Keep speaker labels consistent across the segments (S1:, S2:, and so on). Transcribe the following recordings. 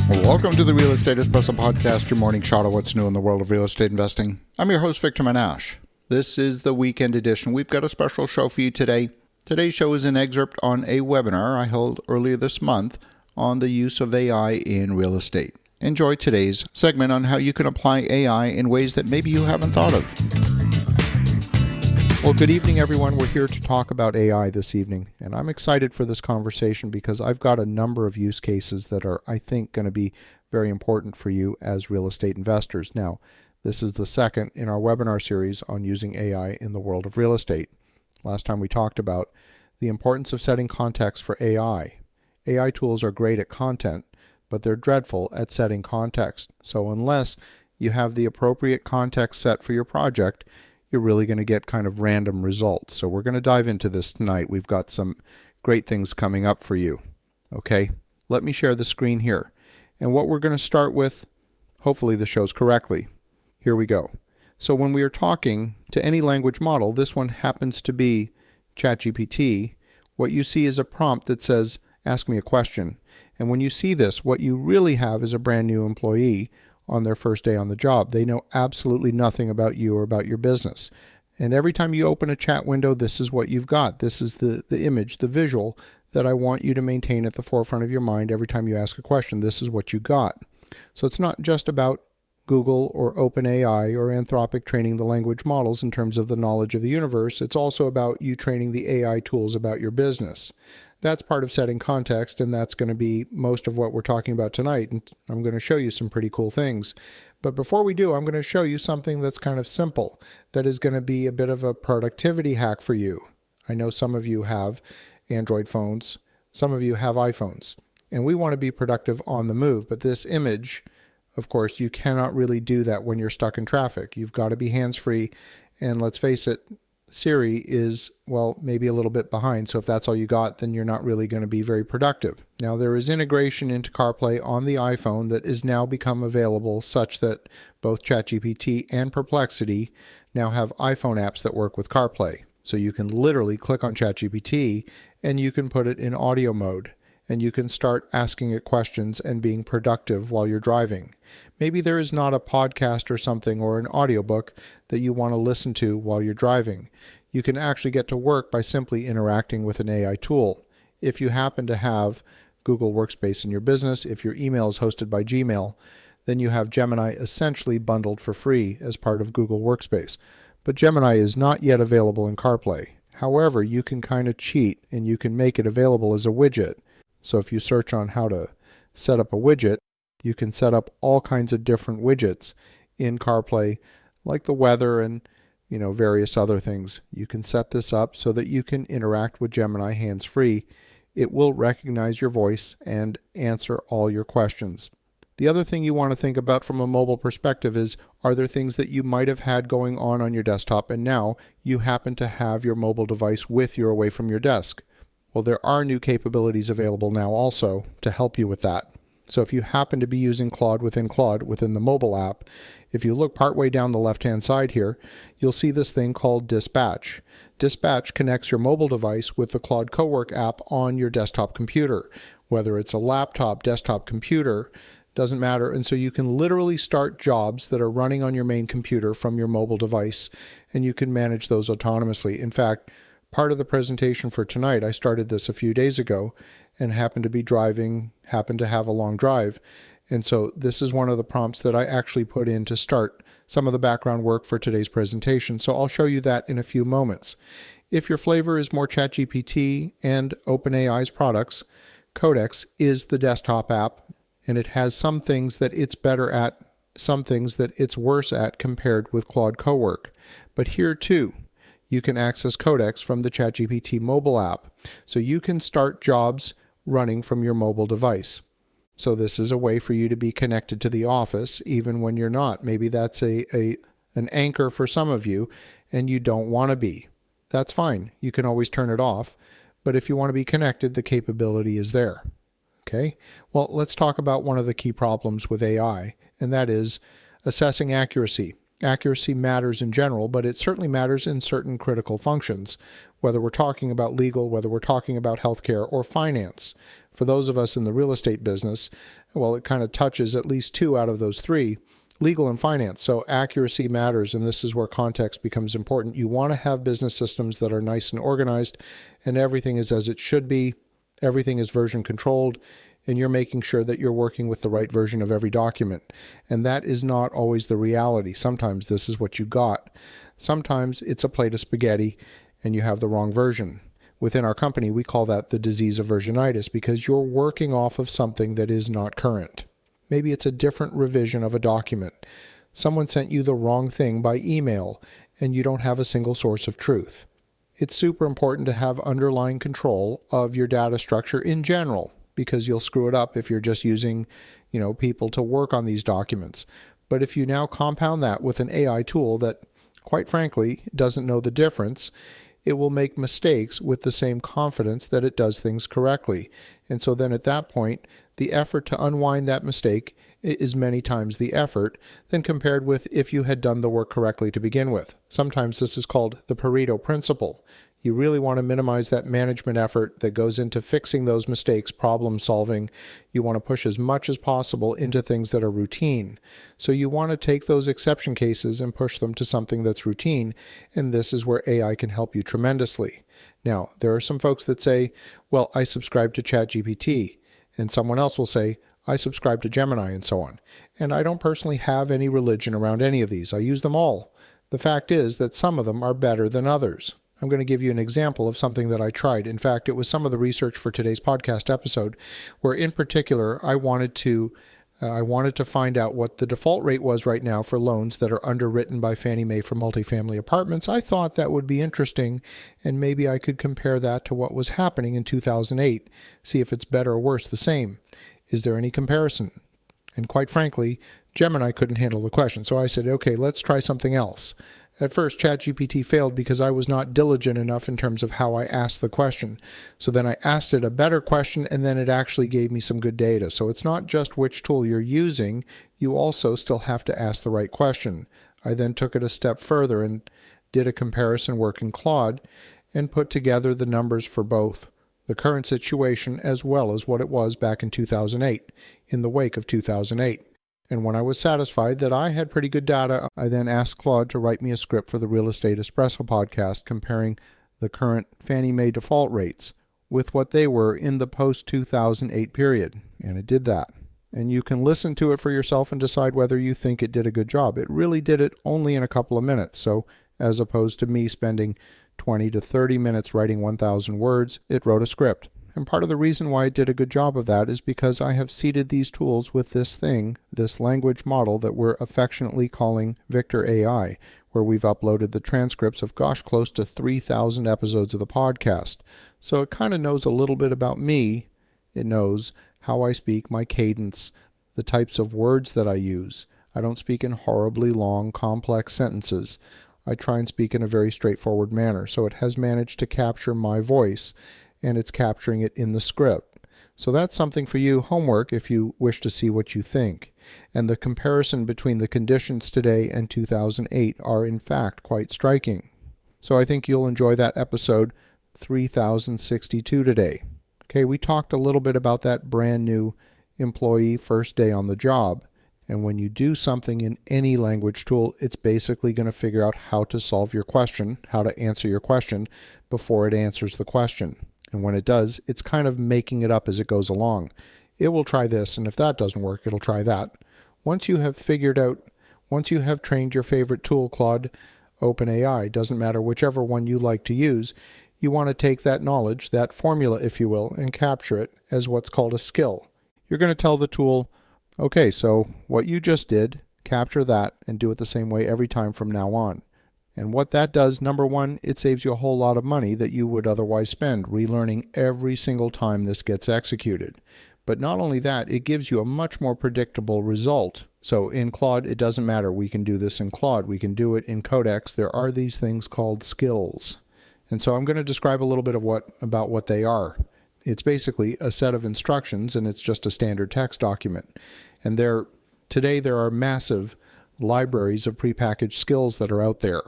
S1: Welcome to the Real Estate Espresso Podcast, your morning shot of what's new in the world of real estate investing. I'm your host, Victor Manash. This is the weekend edition. We've got a special show for you today. Today's show is an excerpt on a webinar I held earlier this month on the use of AI in real estate. Enjoy today's segment on how you can apply AI in ways that maybe you haven't thought of. Well, good evening, everyone. We're here to talk about AI this evening, and I'm excited for this conversation because I've got a number of use cases that are, I think, going to be very important for you as real estate investors. Now, this is the second in our webinar series on using AI in the world of real estate. Last time we talked about the importance of setting context for AI. AI tools are great at content, but they're dreadful at setting context. So unless you have the appropriate context set for your project, you're really going to get kind of random results. So we're going to dive into this tonight. We've got some great things coming up for you. Okay, let me share the screen here. And what we're going to start with, hopefully this shows correctly. Here we go. So when we are talking to any language model, this one happens to be ChatGPT, what you see is a prompt that says, ask me a question. And when you see this, what you really have is a brand new employee on their first day on the job. They know absolutely nothing about you or about your business. And every time you open a chat window, this is what you've got. This is the image, the visual that I want you to maintain at the forefront of your mind every time you ask a question. This is what you got. So it's not just about Google or OpenAI or Anthropic training the language models in terms of the knowledge of the universe. It's also about you training the AI tools about your business. That's part of setting context, and that's going to be most of what we're talking about tonight. And I'm going to show you some pretty cool things. But before we do, I'm going to show you something that's kind of simple that is going to be a bit of a productivity hack for you. I know some of you have Android phones. Some of you have iPhones. And we want to be productive on the move. But this image, of course, you cannot really do that when you're stuck in traffic. You've got to be hands-free. And let's face it, Siri is, well, maybe a little bit behind. So if that's all you got, then you're not really going to be very productive. Now, there is integration into CarPlay on the iPhone that is now become available such that both ChatGPT and Perplexity now have iPhone apps that work with CarPlay. So you can literally click on ChatGPT and you can put it in audio mode. And you can start asking it questions and being productive while you're driving. Maybe there is not a podcast or something or an audiobook that you want to listen to while you're driving. You can actually get to work by simply interacting with an AI tool. If you happen to have Google Workspace in your business, if your email is hosted by Gmail, then you have Gemini essentially bundled for free as part of Google Workspace. But Gemini is not yet available in CarPlay. However, you can kind of cheat and you can make it available as a widget. So if you search on how to set up a widget, you can set up all kinds of different widgets in CarPlay, like the weather and various other things. You can set this up so that you can interact with Gemini hands-free. It will recognize your voice and answer all your questions. The other thing you want to think about from a mobile perspective is, are there things that you might have had going on your desktop and now you happen to have your mobile device with you away from your desk? Well, there are new capabilities available now also to help you with that. So if you happen to be using Claude within the mobile app, if you look partway down the left-hand side here, you'll see this thing called Dispatch. Dispatch connects your mobile device with the Claude Cowork app on your desktop computer. Whether it's a laptop, desktop computer, doesn't matter. And so you can literally start jobs that are running on your main computer from your mobile device, and you can manage those autonomously. In fact, part of the presentation for tonight, I started this a few days ago and happened to be driving, happened to have a long drive. And so this is one of the prompts that I actually put in to start some of the background work for today's presentation. So I'll show you that in a few moments. If your flavor is more ChatGPT and OpenAI's products, Codex is the desktop app, and it has some things that it's better at, some things that it's worse at compared with Claude Cowork. But here too, you can access Codex from the ChatGPT mobile app. So you can start jobs running from your mobile device. So this is a way for you to be connected to the office even when you're not. Maybe that's an anchor for some of you and you don't want to be. That's fine. You can always turn it off. But if you want to be connected, the capability is there. Okay? Well, let's talk about one of the key problems with AI, and that is assessing accuracy. Accuracy matters in general, but it certainly matters in certain critical functions, whether we're talking about legal, whether we're talking about healthcare or finance. For those of us in the real estate business, well, it kind of touches at least two out of those three, legal and finance. So accuracy matters, and this is where context becomes important. You want to have business systems that are nice and organized, and everything is as it should be. Everything is version controlled, and you're making sure that you're working with the right version of every document. And that is not always the reality. Sometimes this is what you got. Sometimes it's a plate of spaghetti and you have the wrong version. Within our company, we call that the disease of versionitis because you're working off of something that is not current. Maybe it's a different revision of a document. Someone sent you the wrong thing by email and you don't have a single source of truth. It's super important to have underlying control of your data structure in general, because you'll screw it up if you're just using, people to work on these documents. But if you now compound that with an AI tool that, quite frankly, doesn't know the difference, it will make mistakes with the same confidence that it does things correctly. And so then at that point, the effort to unwind that mistake is many times the effort than compared with if you had done the work correctly to begin with. Sometimes this is called the Pareto principle. You really want to minimize that management effort that goes into fixing those mistakes, problem solving. You want to push as much as possible into things that are routine. So you want to take those exception cases and push them to something that's routine, and this is where AI can help you tremendously. Now, there are some folks that say, well, I subscribe to ChatGPT, and someone else will say, I subscribe to Gemini, and so on. And I don't personally have any religion around any of these. I use them all. The fact is that some of them are better than others. I'm going to give you an example of something that I tried. In fact, it was some of the research for today's podcast episode where in particular I wanted to find out what the default rate was right now for loans that are underwritten by Fannie Mae for multifamily apartments. I thought that would be interesting, and maybe I could compare that to what was happening in 2008, see if it's better or worse, the same. Is there any comparison? And quite frankly, Gemini couldn't handle the question. So I said, okay, let's try something else. At first, ChatGPT failed because I was not diligent enough in terms of how I asked the question. So then I asked it a better question, and then it actually gave me some good data. So it's not just which tool you're using, you also still have to ask the right question. I then took it a step further and did a comparison work in Claude and put together the numbers for both the current situation as well as what it was back in 2008, in the wake of 2008. And when I was satisfied that I had pretty good data, I then asked Claude to write me a script for the Real Estate Espresso podcast comparing the current Fannie Mae default rates with what they were in the post-2008 period. And it did that. And you can listen to it for yourself and decide whether you think it did a good job. It really did it only in a couple of minutes. So as opposed to me spending 20 to 30 minutes writing 1,000 words, it wrote a script. And part of the reason why it did a good job of that is because I have seeded these tools with this language model that we're affectionately calling Victor AI, where we've uploaded the transcripts of, close to 3,000 episodes of the podcast. So it kind of knows a little bit about me. It knows how I speak, my cadence, the types of words that I use. I don't speak in horribly long, complex sentences. I try and speak in a very straightforward manner. So it has managed to capture my voice, and it's capturing it in the script. So that's something for you, homework, if you wish to see what you think. And the comparison between the conditions today and 2008 are in fact quite striking. So I think you'll enjoy that episode 3062 today. Okay, we talked a little bit about that brand new employee first day on the job. And when you do something in any language tool, it's basically going to figure out how to solve your question, how to answer your question before it answers the question. And when it does, it's kind of making it up as it goes along. It will try this, and if that doesn't work, it'll try that. Once you have trained your favorite tool, Claude, OpenAI, doesn't matter whichever one you like to use, you want to take that knowledge, that formula, if you will, and capture it as what's called a skill. You're going to tell the tool, okay, so what you just did, capture that and do it the same way every time from now on. And what that does, number one, it saves you a whole lot of money that you would otherwise spend relearning every single time this gets executed. But not only that, it gives you a much more predictable result. So in Claude, it doesn't matter. We can do this in Claude. We can do it in Codex. There are these things called skills. And so I'm going to describe a little bit about what they are. It's basically a set of instructions, and it's just a standard text document. And today there are massive libraries of prepackaged skills that are out there.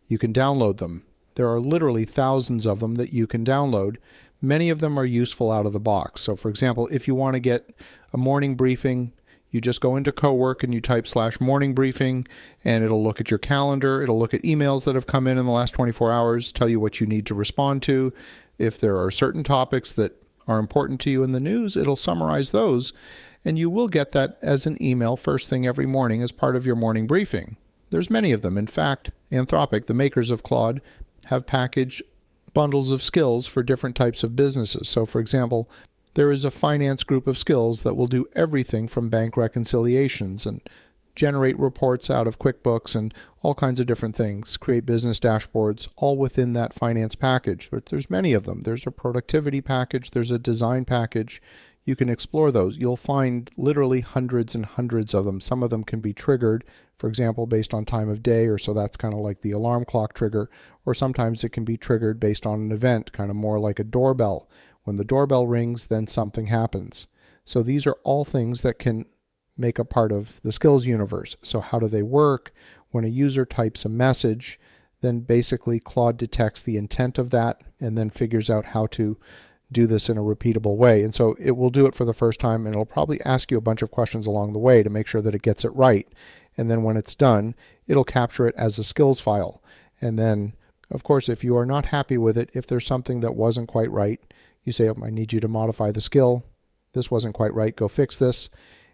S1: You can download them. There are literally thousands of them that you can download, Many of them are useful out of the box. So for example, if you want to get a morning briefing, you just go into Cowork and you type /morning briefing, and it'll look at your calendar. It'll look at emails that have come in the last 24 hours, tell you what you need to respond to. If there are certain topics that are important to you in the news, it'll summarize those, and you will get that as an email first thing every morning as part of your morning briefing. There's many of them. In fact, Anthropic, the makers of Claude, have packaged bundles of skills for different types of businesses. So for example, there is a finance group of skills that will do everything from bank reconciliations and generate reports out of QuickBooks and all kinds of different things, create business dashboards, all within that finance package. But there's many of them. There's a productivity package, there's a design package. You can explore those. You'll find literally hundreds and hundreds of them. Some of them can be triggered, for example, based on time of day, or so that's kind of like the alarm clock trigger, or sometimes it can be triggered based on an event, kind of more like a doorbell. When the doorbell rings, then something happens. So these are all things that can make a part of the skills universe. So how do they work? When a user types a message, then basically Claude detects the intent of that and then figures out how to do this in a repeatable way. And so it will do it for the first time, and it'll probably ask you a bunch of questions along the way to make sure that it gets it right. And then when it's done, it'll capture it as a skills file. And then, of course, if you are not happy with it, if there's something that wasn't quite right, you say, I need you to modify the skill. This wasn't quite right. Go fix this.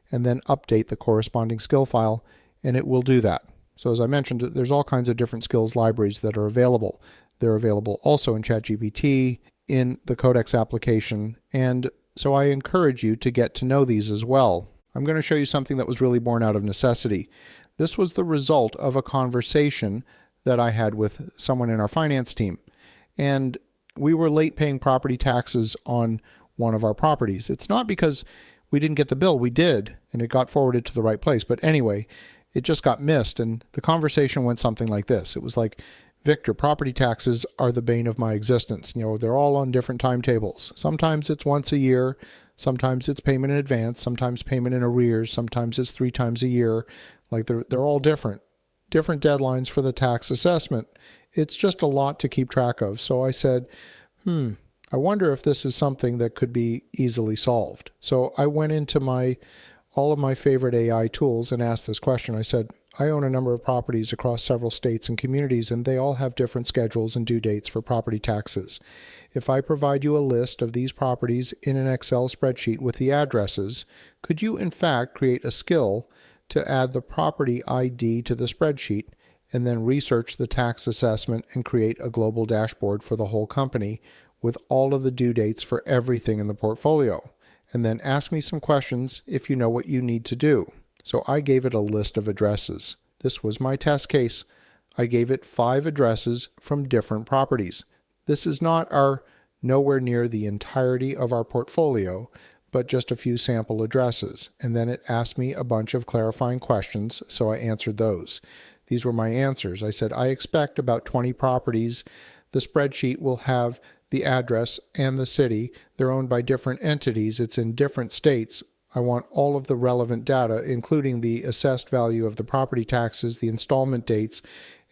S1: And then update the corresponding skill file, and it will do that. So as I mentioned, there's all kinds of different skills libraries that are available. They're available also in ChatGPT, in the Codex application, and so I encourage you to get to know these as well. I'm going to show you something that was really born out of necessity. This was the result of a conversation that I had with someone in our finance team. And we were late paying property taxes on one of our properties. It's not because we didn't get the bill. We did, and it got forwarded to the right place. But anyway, it just got missed, and the conversation went something like this. It was like, Victor, property taxes are the bane of my existence. You know, they're all on different timetables. Sometimes it's once a year. Sometimes it's payment in advance. Sometimes payment in arrears. Sometimes it's 3 times a year. Like they're all different. Different deadlines for the tax assessment. It's just a lot to keep track of. So I said, I wonder if this is something that could be easily solved. So I went into all of my favorite AI tools and asked this question. I said, I own a number of properties across several states and communities, and they all have different schedules and due dates for property taxes. If I provide you a list of these properties in an Excel spreadsheet with the addresses, could you in fact create a skill to add the property ID to the spreadsheet and then research the tax assessment and create a global dashboard for the whole company with all of the due dates for everything in the portfolio? And then ask me some questions if you know what you need to do. So I gave it a list of addresses. This was my test case. I gave it 5 addresses from different properties. This is not nowhere near the entirety of our portfolio, but just a few sample addresses. And then it asked me a bunch of clarifying questions, so I answered those. These were my answers. I said, I expect about 20 properties. The spreadsheet will have the address and the city. They're owned by different entities. It's in different states. I want all of the relevant data, including the assessed value of the property taxes, the installment dates,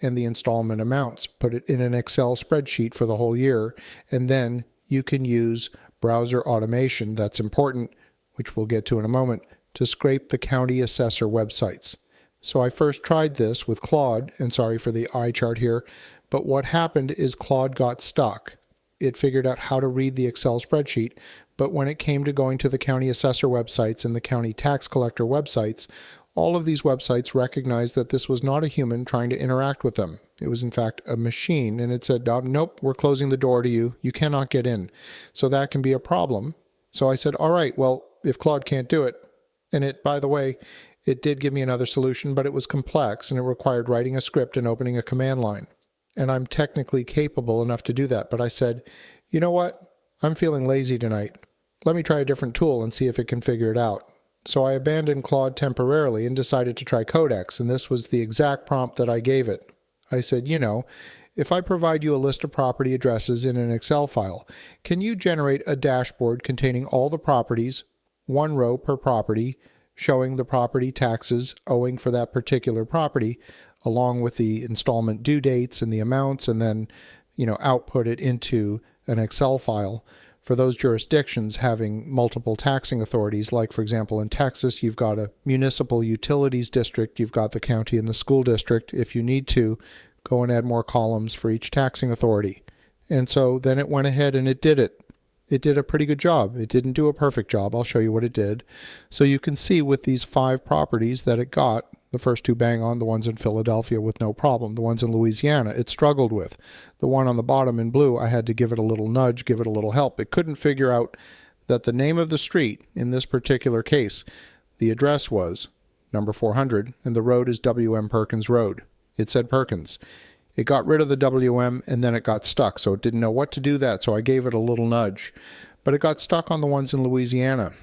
S1: and the installment amounts. Put it in an Excel spreadsheet for the whole year, and then you can use browser automation, that's important, which we'll get to in a moment, to scrape the county assessor websites. So I first tried this with Claude, and sorry for the eye chart here, but what happened is Claude got stuck. It figured out how to read the Excel spreadsheet, but when it came to going to the county assessor websites and the county tax collector websites, all of these websites recognized that this was not a human trying to interact with them. It was in fact a machine, and it said, nope, we're closing the door to you. You cannot get in. So that can be a problem. So I said, all right, well, if Claude can't do it, and it, by the way, it did give me another solution, but it was complex and it required writing a script and opening a command line. And I'm technically capable enough to do that. But I said, you know what? I'm feeling lazy tonight. Let me try a different tool and see if it can figure it out. So I abandoned Claude temporarily and decided to try Codex, and this was the exact prompt that I gave it. I said, if I provide you a list of property addresses in an Excel file, can you generate a dashboard containing all the properties, 1 row per property, showing the property taxes owing for that particular property, along with the installment due dates and the amounts, and then, output it into an Excel file for those jurisdictions having multiple taxing authorities, like for example in Texas, you've got a municipal utilities district, you've got the county and the school district. If you need to, go and add more columns for each taxing authority. And so then it went ahead and it did it. It did a pretty good job. It didn't do a perfect job. I'll show you what it did. So you can see with these 5 properties that it got, the first 2 bang on, the ones in Philadelphia with no problem. The ones in Louisiana, it struggled with. The one on the bottom in blue, I had to give it a little nudge, give it a little help. It couldn't figure out that the name of the street in this particular case, the address was number 400, and the road is W.M. Perkins Road. It said Perkins. It got rid of the W.M. and then it got stuck, so it didn't know what to do that, so I gave it a little nudge. But it got stuck on the ones in Louisiana.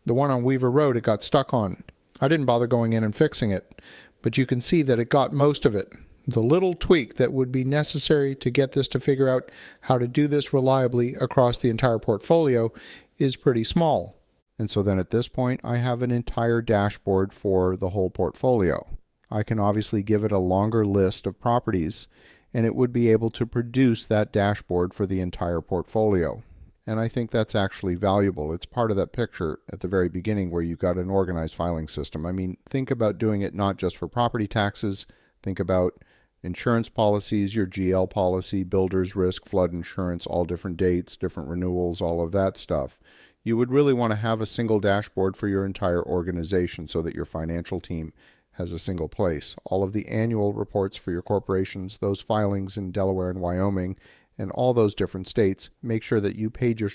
S1: The one on Weaver Road, it got stuck on. I didn't bother going in and fixing it, but you can see that it got most of it. The little tweak that would be necessary to get this to figure out how to do this reliably across the entire portfolio is pretty small. And so then at this point, I have an entire dashboard for the whole portfolio. I can obviously give it a longer list of properties, and it would be able to produce that dashboard for the entire portfolio. And I think that's actually valuable. It's part of that picture at the very beginning where you've got an organized filing system. I mean, think about doing it not just for property taxes. Think about insurance policies, your GL policy, builder's risk, flood insurance, all different dates, different renewals, all of that stuff. You would really want to have a single dashboard for your entire organization so that your financial team has a single place. All of the annual reports for your corporations, those filings in Delaware and Wyoming, and all those different states, make sure that you paid your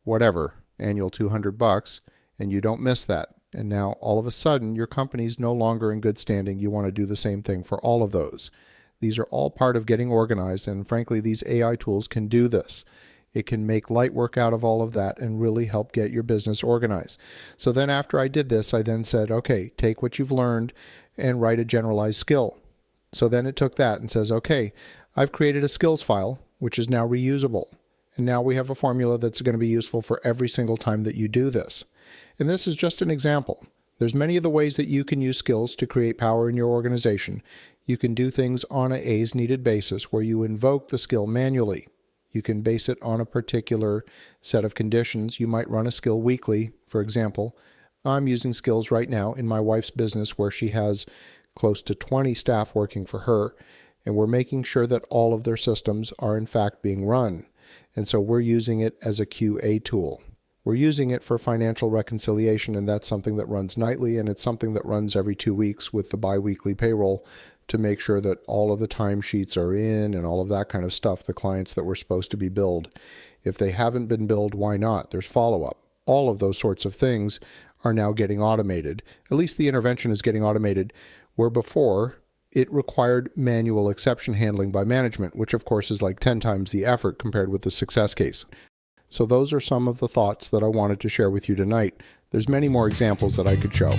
S1: whatever, annual $200, and you don't miss that. And now all of a sudden your company's no longer in good standing. You want to do the same thing for all of those. These are all part of getting organized, and frankly these AI tools can do this. It can make light work out of all of that and really help get your business organized. So then after I did this, I then said, okay, take what you've learned and write a generalized skill. So then it took that and says, okay, I've created a skills file, which is now reusable. And now we have a formula that's going to be useful for every single time that you do this. And this is just an example. There's many of the ways that you can use skills to create power in your organization. You can do things on an as needed basis where you invoke the skill manually. You can base it on a particular set of conditions. You might run a skill weekly. For example, I'm using skills right now in my wife's business where she has close to 20 staff working for her, and we're making sure that all of their systems are in fact being run. And so we're using it as a QA tool. We're using it for financial reconciliation, and that's something that runs nightly, and it's something that runs every 2 weeks with the biweekly payroll to make sure that all of the timesheets are in and all of that kind of stuff, the clients that were supposed to be billed. If they haven't been billed, why not? There's follow-up. All of those sorts of things are now getting automated. At least the intervention is getting automated, where before it required manual exception handling by management, which of course is like 10 times the effort compared with the success case. So those are some of the thoughts that I wanted to share with you tonight. There's many more examples that I could show.